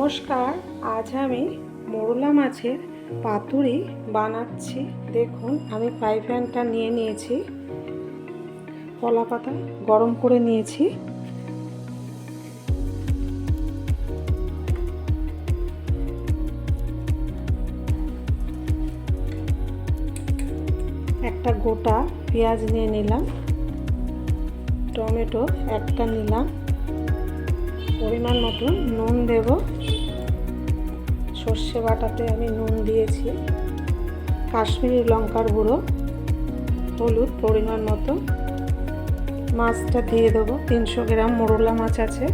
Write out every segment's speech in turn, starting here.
নমস্কার, আজ আমি মোরলা মাছের পাতুরি বানাচ্ছি। দেখুন, আমি ফ্রাই প্যানটা নিয়ে নিয়েছি, কলা পাতা গরম করে নিয়েছি। একটা গোটা পেঁয়াজ নিয়ে নিলাম, টমেটো একটা নিলাম, পরিমাণ মতো নুন দেব। সর্ষে বাটাতে আমি নুন দিয়েছি, কাশ্মীরি লঙ্কার গুঁড়ো, হলুদ পরিমাণ মতো। মাছটা দিয়ে দেবো, 300 গ্রাম মোরলা মাছ আছে।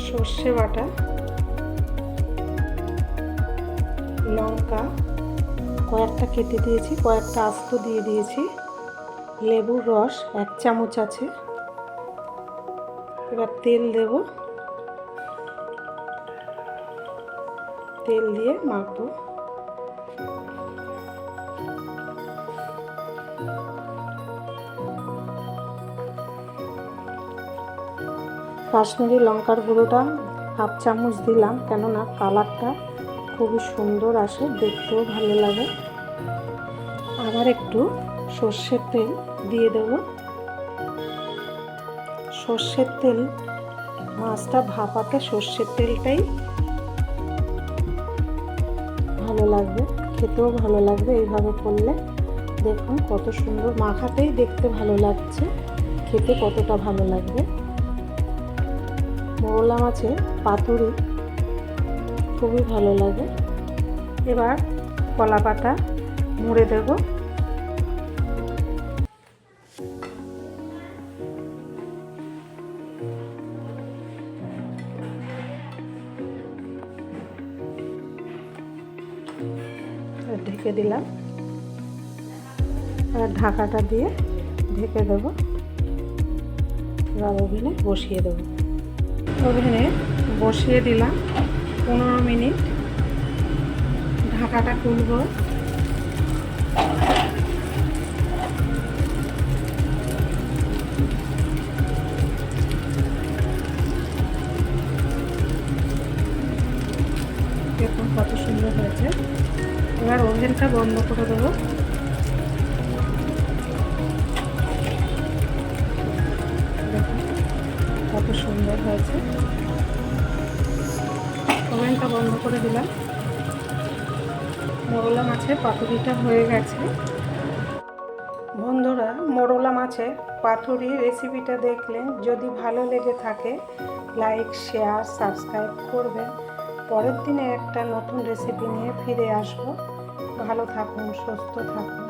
সর্ষে বাটা, লঙ্কা কয়েকটা কেটে দিয়েছি, কয়েকটা আস্ত দিয়ে দিয়েছি। লেবুর রস 1 চামচ আছে। এবার তেল দেব, তেল দিয়ে মাখবো। কাশ্মীরি লঙ্কার গুঁড়োটা 1/2 চামচ দিলাম, কেননা কালারটা খুবই সুন্দর আসে, দেখতেও ভালো লাগে। আবার একটু সর্ষের তেল দিয়ে দেব। সর্ষের তেল, মাছটা ভাপাতে সর্ষের তেলটাই ভালো লাগবে, খেতেও ভালো লাগবে এইভাবে করলে। দেখুন কত সুন্দর, মাখাতেই দেখতে ভালো লাগছে, খেতে কতটা ভালো লাগবে। মোরলা মাছের পাতুরি খুবই ভালো লাগে। এবার কলা পাতা মুড়ে দেব। ঢেকে দিলাম, আর ঢাকাটা দিয়ে ঢেকে দেব। এবার ওভেনে বসিয়ে দেব। ওভেনে বসিয়ে দিলাম 15 মিনিট। ঢাকাটা খুলব। দেখুন কত সুন্দর হয়েছে। এবার ওভেনটা বন্ধ করে দেবো। দেখুন কত সুন্দর হয়েছে। ওভেনটা বন্ধ করে দিলাম। মোরলা মাছের পাতুরিটা হয়ে গেছে। বন্ধুরা, মোরলা মাছের পাতুরি রেসিপিটা দেখলেন, যদি ভালো লেগে থাকে লাইক, শেয়ার, সাবস্ক্রাইব করবেন। পরের দিনে একটা নতুন রেসিপি নিয়ে ফিরে আসবো। ভালো থাকুন, সুস্থ থাকুন।